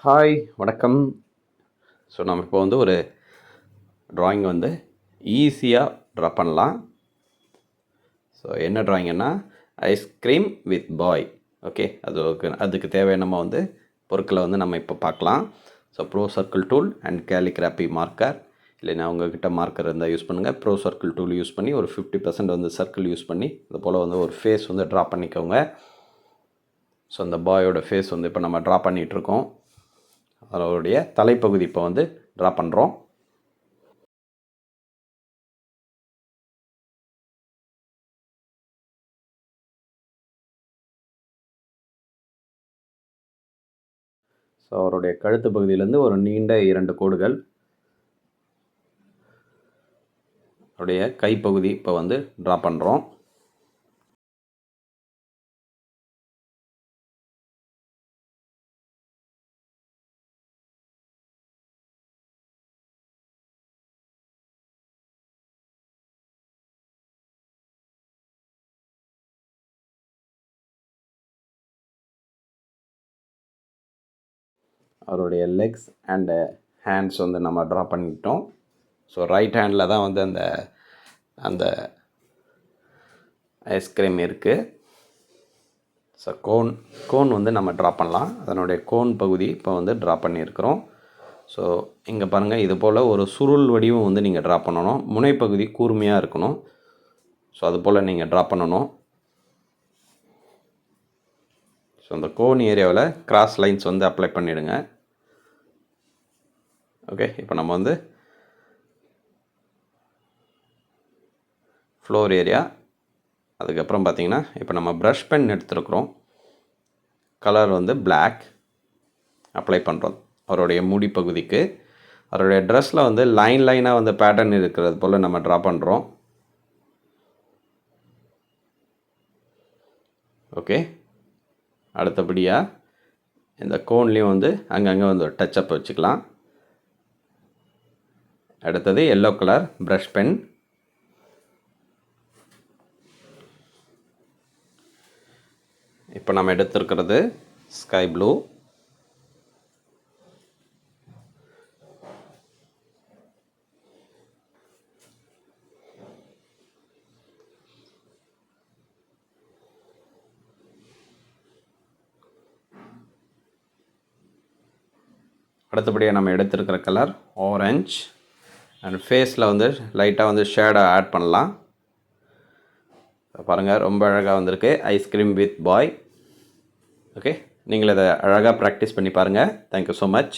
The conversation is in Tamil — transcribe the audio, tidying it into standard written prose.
ஹாய் வணக்கம். ஸோ நம்ம இப்போ வந்து ஒரு ட்ராயிங் வந்து ஈஸியாக ட்ரா பண்ணலாம். ஸோ என்ன ட்ராயிங்கன்னா ஐஸ்கிரீம் வித் பாய். ஓகே, அதுக்கு தேவையான நம்ம வந்து பொருட்களை வந்து நம்ம இப்போ பார்க்கலாம். So bro circle tool and calligraphy marker, இல்லைன்னா உங்கள்கிட்ட மார்க்கர் இருந்தால் யூஸ் பண்ணுங்கள். ப்ரோ சர்க்கிள் டூல் யூஸ் பண்ணி ஒரு 50% வந்து சர்க்கிள் யூஸ் பண்ணி இது போல் வந்து ஒரு ஃபேஸ் வந்து ட்ரா பண்ணிக்கோங்க. ஸோ அந்த பாயோட ஃபேஸ் வந்து இப்போ நம்ம ட்ரா பண்ணிகிட்ருக்கோம். அதனுடைய தலைப்பகுதி இப்போ வந்து ட்ரா பண்ணுறோம். ஸோ அவருடைய கழுத்து பகுதியிலேருந்து ஒரு நீண்ட 2 கோடுகள், அவருடைய கைப்பகுதி இப்போ வந்து ட்ரா பண்ணுறோம். அவருடைய லெக்ஸ் அண்டு ஹேண்ட்ஸ் வந்து நம்ம ட்ரா பண்ணிட்டோம். ஸோ ரைட் ஹேண்டில் தான் வந்து அந்த ஐஸ்கிரீம் இருக்குது. ஸோ கோன் வந்து நம்ம ட்ரா பண்ணலாம். அதனுடைய கோன் பகுதி இப்போ வந்து ட்ரா பண்ணியிருக்கிறோம். ஸோ இங்கே பாருங்கள், இது போல் ஒரு சுருள் வடிவம் வந்து நீங்கள் ட்ரா பண்ணணும். முனைப்பகுதி கூர்மையாக இருக்கணும். ஸோ அது போல் நீங்கள் ட்ரா பண்ணணும். ஸோ அந்த கோன் ஏரியாவில் கிராஸ் லைன்ஸ் வந்து அப்ளை பண்ணிவிடுங்க. ஓகே, இப்போ நம்ம வந்து ஃப்ளோர் ஏரியா, அதுக்கப்புறம் பார்த்திங்கன்னா இப்போ நம்ம ப்ரஷ் பென் எடுத்துருக்குறோம். கலர் வந்து பிளாக் அப்ளை பண்ணுறோம் அவருடைய முடி பகுதிக்கு. அவருடைய ட்ரெஸ்ஸில் வந்து லைனாக வந்து பேட்டர்ன் இருக்கிறது போல் நம்ம ட்ரா பண்ணுறோம். ஓகே, அடுத்தபடியாக இந்த கோன்லேயும் வந்து அங்கங்கே வந்து டச்சப் வச்சுக்கலாம். அடுத்தது எல்லோ கலர் ப்ரஷ் பென். இப்போ நம்ம எடுத்துருக்கிறது ஸ்கை ப்ளூ. அடுத்தபடியாக நம்ம எடுத்துருக்கிற கலர் ஆரஞ்ச். அண்ட் ஃபேஸில் வந்து லைட்டாக வந்து ஷேடை ஆட் பண்ணலாம். பாருங்கள், ரொம்ப அழகாக வந்திருக்கு ஐஸ்கிரீம் வித் பாய். ஓகே, நீங்கள் இதை அழகாக ப்ராக்டிஸ் பண்ணி பாருங்கள். Thank you so much.